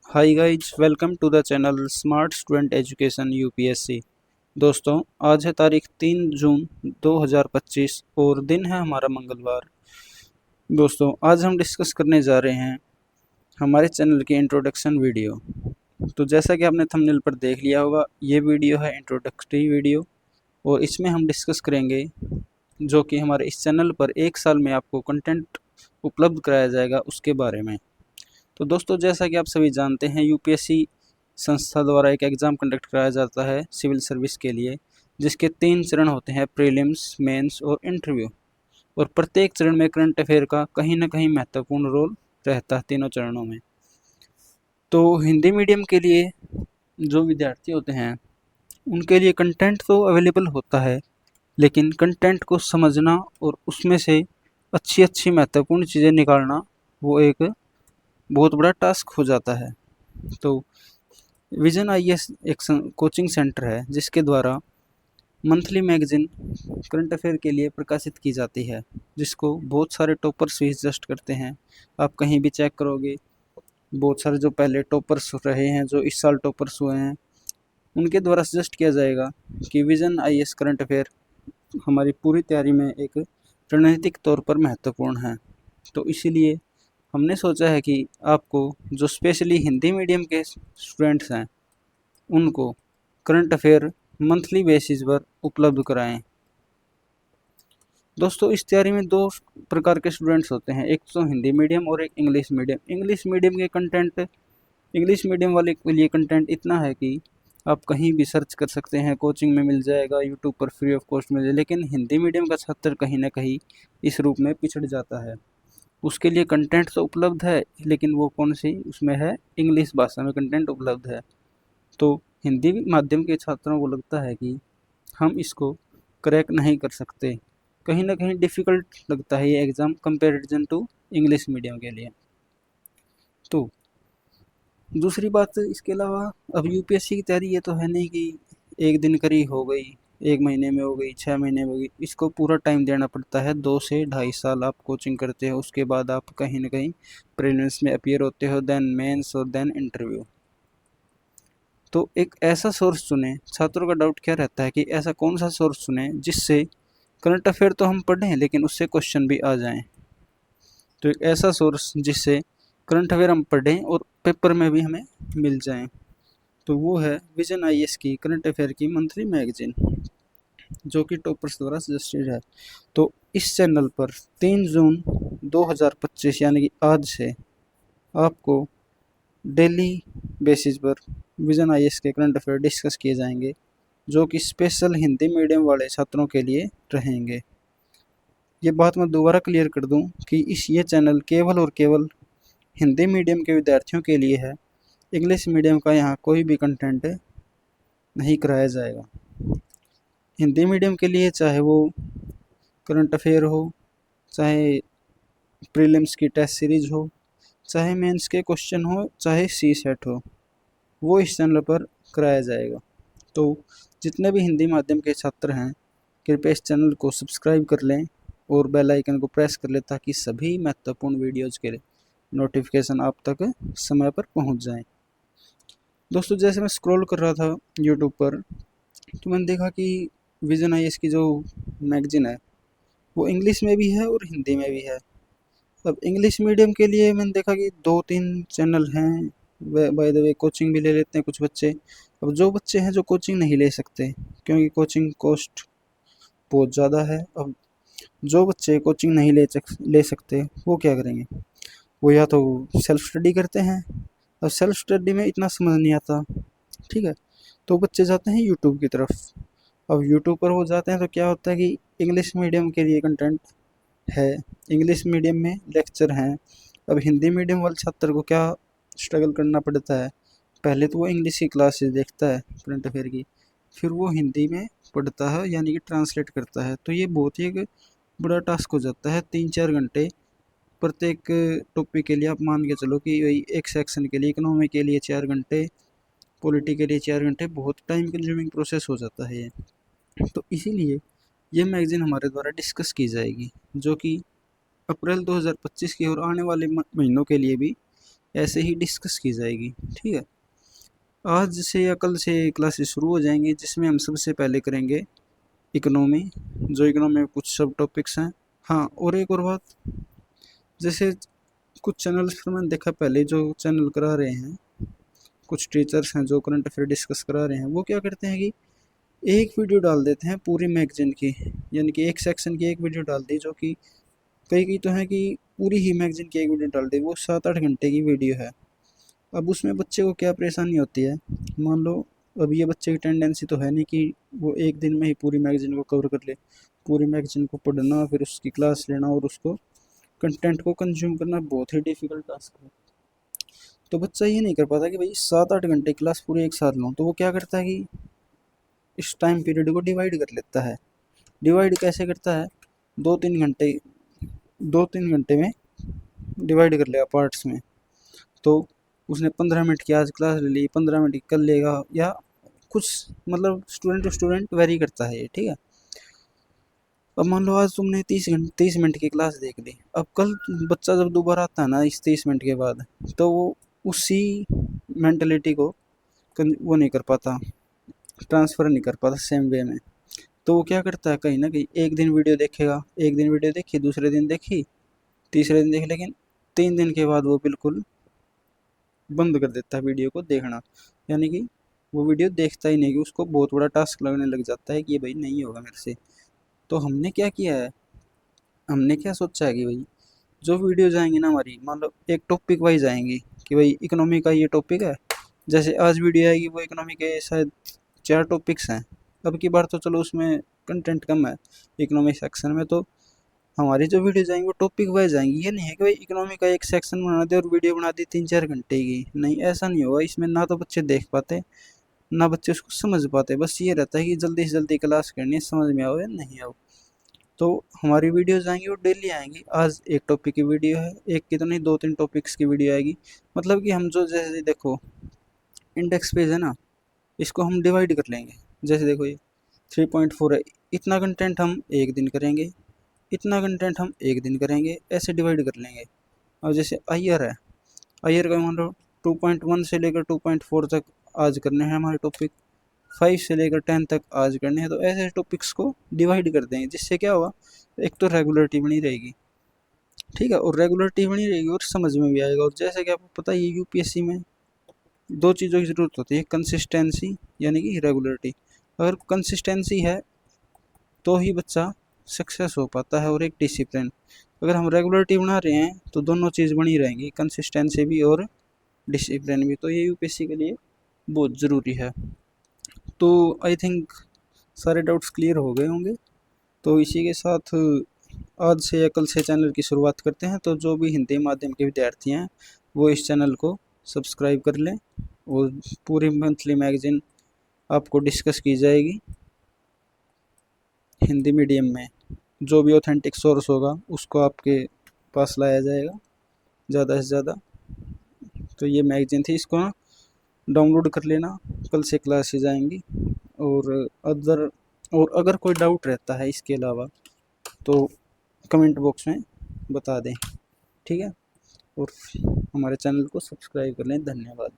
Hi guys, welcome to the channel smart student education UPSC. दोस्तों, आज है तारीख 3 जून 2025 और दिन है हमारा मंगलवार। दोस्तों, आज हम डिस्कस करने जा रहे हैं हमारे चैनल की इंट्रोडक्शन वीडियो। तो जैसा कि आपने थंबनेल पर देख लिया होगा, ये वीडियो है इंट्रोडक्टरी वीडियो और इसमें हम डिस्कस करेंगे जो कि हमारे इस चैनल पर 1 साल में आपको कंटेंट उपलब्ध कराया जाएगा उसके बारे में। तो दोस्तों, जैसा कि आप सभी जानते हैं, यूपीएससी संस्था द्वारा एक एग्ज़ाम कंडक्ट कराया जाता है सिविल सर्विस के लिए, जिसके 3 चरण होते हैं, प्रीलिम्स, मेंस और इंटरव्यू। और प्रत्येक चरण में करंट अफेयर का कहीं ना कहीं महत्वपूर्ण रोल रहता है तीनों चरणों में। तो हिंदी मीडियम के लिए जो विद्यार्थी होते हैं उनके लिए कंटेंट तो अवेलेबल होता है, लेकिन कंटेंट को समझना और उसमें से अच्छी अच्छी महत्वपूर्ण चीज़ें निकालना वो एक बहुत बड़ा टास्क हो जाता है। तो विजन आईएएस एक कोचिंग सेंटर है जिसके द्वारा मंथली मैगजीन करंट अफेयर के लिए प्रकाशित की जाती है, जिसको बहुत सारे टॉपर्स भी सजेस्ट करते हैं। आप कहीं भी चेक करोगे, बहुत सारे जो पहले टॉपर्स रहे हैं, जो इस साल टॉपर्स हुए हैं, उनके द्वारा सजेस्ट किया जाएगा कि विजन आईएएस करंट अफेयर हमारी पूरी तैयारी में एक रणनीतिक तौर पर महत्वपूर्ण है। तो इसीलिए हमने सोचा है कि आपको जो स्पेशली हिंदी मीडियम के स्टूडेंट्स हैं उनको करंट अफेयर मंथली बेसिस पर उपलब्ध कराएं। दोस्तों, इस तैयारी में 2 प्रकार के स्टूडेंट्स होते हैं, एक तो हिंदी मीडियम और एक इंग्लिश मीडियम। इंग्लिश मीडियम के कंटेंट, इंग्लिश मीडियम वाले के लिए कंटेंट इतना है कि आप कहीं भी सर्च कर सकते हैं, कोचिंग में मिल जाएगा, यूट्यूब पर फ्री ऑफ कॉस्ट मिल जाएगा। लेकिन हिंदी मीडियम का छात्र कहीं ना कहीं इस रूप में पिछड़ जाता है। उसके लिए कंटेंट तो उपलब्ध है, लेकिन वो कौन सी उसमें है, इंग्लिश भाषा में कंटेंट उपलब्ध है। तो हिंदी माध्यम के छात्रों को लगता है कि हम इसको क्रैक नहीं कर सकते, कहीं ना कहीं डिफ़िकल्ट लगता है ये exam comparison to English medium के लिए। तो दूसरी बात, इसके अलावा अब यूपीएससी की तैयारी ये तो है नहीं कि एक दिन करी हो गई, 1 महीने में हो गई, 6 महीने में हो गई। इसको पूरा टाइम देना पड़ता है। 2 से ढाई साल आप कोचिंग करते हो, उसके बाद आप कहीं ना कहीं प्रीलिम्स में अपीयर होते हो, देन मेंस और देन इंटरव्यू। तो एक ऐसा सोर्स चुनें। छात्रों का डाउट क्या रहता है कि ऐसा कौन सा सोर्स चुनें जिससे करंट अफेयर तो हम पढ़ें लेकिन उससे क्वेश्चन भी आ जाएं। तो एक ऐसा सोर्स जिससे करंट अफेयर हम पढ़ें और पेपर में भी हमें मिल जाएं, तो वो है विजन आईएएस की करंट अफेयर की मंथली मैगजीन, जो कि टॉपर्स द्वारा सजेस्टेड है। तो इस चैनल पर 3 जून 2025 यानी कि आज से आपको डेली बेसिस पर विजन आईएएस के करंट अफेयर डिस्कस किए जाएंगे, जो कि स्पेशल हिंदी मीडियम वाले छात्रों के लिए रहेंगे। ये बात मैं दोबारा क्लियर कर दूं कि ये चैनल केवल और केवल हिंदी मीडियम के विद्यार्थियों के लिए है। इंग्लिश मीडियम का यहाँ कोई भी कंटेंट नहीं कराया जाएगा। हिंदी मीडियम के लिए चाहे वो करंट अफेयर हो, चाहे प्रीलिम्स की टेस्ट सीरीज हो, चाहे मेंस के क्वेश्चन हो, चाहे सी सेट हो, वो इस चैनल पर कराया जाएगा। तो जितने भी हिंदी माध्यम के छात्र हैं, कृपया इस चैनल को सब्सक्राइब कर लें और बेल आइकन को प्रेस कर लें, ताकि सभी महत्वपूर्ण वीडियोज़ के नोटिफिकेशन आप तक समय पर पहुंच जाएं। दोस्तों, जैसे मैं स्क्रॉल कर रहा था यूट्यूब पर, तो मैंने देखा कि विजन आईएएस की जो मैगजीन है वो इंग्लिश में भी है और हिंदी में भी है। अब इंग्लिश मीडियम के लिए मैंने देखा कि 2-3 चैनल हैं। बाय द वे कोचिंग भी ले लेते हैं कुछ बच्चे। अब जो बच्चे हैं जो कोचिंग नहीं ले सकते, क्योंकि कोचिंग कॉस्ट बहुत ज़्यादा है, अब जो बच्चे कोचिंग नहीं ले सकते वो क्या करेंगे, वो या तो सेल्फ स्टडी करते हैं। अब सेल्फ स्टडी में इतना समझ नहीं आता, ठीक है, तो बच्चे जाते हैं यूट्यूब की तरफ। अब यूट्यूब पर वो जाते हैं तो क्या होता है कि इंग्लिश मीडियम के लिए कंटेंट है, इंग्लिश मीडियम में लेक्चर हैं। अब हिंदी मीडियम वाले छात्र को क्या स्ट्रगल करना पड़ता है, पहले तो वो इंग्लिश की क्लासेस देखता है करंट अफेयर की, फिर वो हिंदी में पढ़ता है यानी कि ट्रांसलेट करता है। तो ये बहुत ही एक बड़ा टास्क हो जाता है। 3-4 घंटे प्रत्येक टॉपिक के लिए आप मान के चलो कि वही एक सेक्शन के लिए, इकोनॉमी के लिए 4 घंटे, पॉलिटी के लिए 4 घंटे, बहुत टाइम कंज्यूमिंग प्रोसेस हो जाता है ये। तो इसीलिए ये मैगज़ीन हमारे द्वारा डिस्कस की जाएगी, जो कि अप्रैल 2025 की और आने वाले महीनों के लिए भी ऐसे ही डिस्कस की जाएगी। ठीक है, आज से या कल से क्लासेस शुरू हो जाएंगी, जिसमें हम सबसे पहले करेंगे इकोनॉमी, जो इकोनॉमी में कुछ सब टॉपिक्स हैं। हाँ, और एक और बात, जैसे कुछ चैनल्स पर मैंने देखा पहले जो चैनल करा रहे हैं, कुछ टीचर्स हैं जो करंट अफेयर डिस्कस करा रहे हैं, वो क्या करते हैं कि एक वीडियो डाल देते हैं पूरी मैगजीन की, यानी कि एक सेक्शन की एक वीडियो डाल दी, जो कि कई कई तो है कि पूरी ही मैगजीन की एक वीडियो डाल दी, वो 7-8 घंटे की वीडियो है। अब उसमें बच्चे को क्या परेशानी होती है, मान लो अब ये बच्चे की टेंडेंसी तो है नहीं कि वो एक दिन में ही पूरी मैगजीन को कवर कर ले, पूरी मैगजीन को पढ़ना, फिर उसकी क्लास लेना और उसको कंटेंट को कंज्यूम करना बहुत ही डिफिकल्ट टास्क है। तो बच्चा ये नहीं कर पाता कि भाई 7-8 घंटे क्लास पूरी एक साथ लूँ, तो वो क्या करता है कि इस टाइम पीरियड को डिवाइड कर लेता है। डिवाइड कैसे करता है, 2-3 घंटे, 2-3 घंटे में डिवाइड कर लेगा पार्ट्स में। तो उसने 15 मिनट की आज क्लास ले ली, 15 मिनट की कल लेगा, या कुछ मतलब स्टूडेंट टू स्टूडेंट वेरी करता है ये। ठीक है, अब मान लो आज तुमने 30 मिनट की क्लास देख ली, अब कल बच्चा जब दोबारा आता है ना इस 30 मिनट के बाद, तो वो उसी मेंटलिटी को वो नहीं कर पाता, ट्रांसफ़र नहीं कर पाता सेम वे में। तो वो क्या करता है, कहीं ना कहीं एक दिन वीडियो देखेगा, एक दिन वीडियो देखी, दूसरे दिन देखी, तीसरे दिन देखी, लेकिन 3 दिन के बाद वो बिल्कुल बंद कर देता है वीडियो को देखना, यानी कि वो वीडियो देखता ही नहीं, कि उसको बहुत बड़ा टास्क लगने लग जाता है कि ये भाई नहीं होगा मेरे से। तो हमने क्या किया है, हमने क्या सोचा है कि भाई जो वीडियो जाएंगी ना हमारी, मान लो एक टॉपिक वाइज आएंगी, कि भाई इकोनॉमी का ये टॉपिक है, जैसे आज वीडियो आएगी वो इकोनॉमी के शायद 4 टॉपिक्स हैं। अब की बार तो चलो उसमें कंटेंट कम है इकोनॉमी सेक्शन में, तो हमारी जो वीडियो जाएंगी वो टॉपिक वाइज आएंगी। ये नहीं है कि भाई इकोनॉमी का एक सेक्शन बना दे और वीडियो बना दी 3-4 घंटे की, नहीं ऐसा नहीं होगा। इसमें ना तो बच्चे देख पाते, ना बच्चे उसको समझ पाते, बस ये रहता है कि जल्दी से जल्दी क्लास करनी है, समझ में आओ या नहीं आओ। तो हमारी वीडियोज़ आएंगी वो डेली आएंगी, आज एक टॉपिक की वीडियो है, एक की तो नहीं 2-3 टॉपिक्स की वीडियो आएगी। मतलब कि हम जो जैसे देखो इंडेक्स पेज है ना, इसको हम डिवाइड कर लेंगे। जैसे देखो ये 3.4 है, इतना कंटेंट हम एक दिन करेंगे, इतना कंटेंट हम एक दिन करेंगे, ऐसे डिवाइड कर लेंगे। और जैसे आयर है, आयर का मान लो 2.1 से लेकर 2.4 तक आज करने हैं हमारे टॉपिक, 5 से लेकर 10 तक आज करने हैं। तो ऐसे टॉपिक्स को डिवाइड कर देंगे, जिससे क्या होगा, एक तो रेगुलरिटी बनी रहेगी, ठीक है, और रेगुलरिटी बनी रहेगी और समझ में भी आएगा। और जैसे कि आपको पता है ये यूपीएससी में 2 चीज़ों की ज़रूरत होती है, कंसिस्टेंसी यानी कि रेगुलरिटी। अगर कंसिस्टेंसी है तो ही बच्चा सक्सेस हो पाता है, और एक डिसिप्लिन। अगर हम रेगुलरिटी बना रहे हैं तो दोनों चीज़ बनी रहेंगी, कंसिस्टेंसी भी और डिसिप्लिन भी। तो ये यूपीएससी के लिए बहुत ज़रूरी है। तो आई थिंक सारे डाउट्स क्लियर हो गए होंगे। तो इसी के साथ आज से या कल से चैनल की शुरुआत करते हैं। तो जो भी हिंदी माध्यम के विद्यार्थी हैं वो इस चैनल को सब्सक्राइब कर लें, और पूरी मंथली मैगजीन आपको डिस्कस की जाएगी हिंदी मीडियम में। जो भी ऑथेंटिक सोर्स होगा उसको आपके पास लाया जाएगा ज़्यादा से ज़्यादा। तो ये मैगजीन थी, इसको ना डाउनलोड कर लेना, कल से क्लासेज आएंगी। और अदर और अगर कोई डाउट रहता है इसके अलावा तो कमेंट बॉक्स में बता दें, ठीक है। और हमारे चैनल को सब्सक्राइब कर लें। धन्यवाद।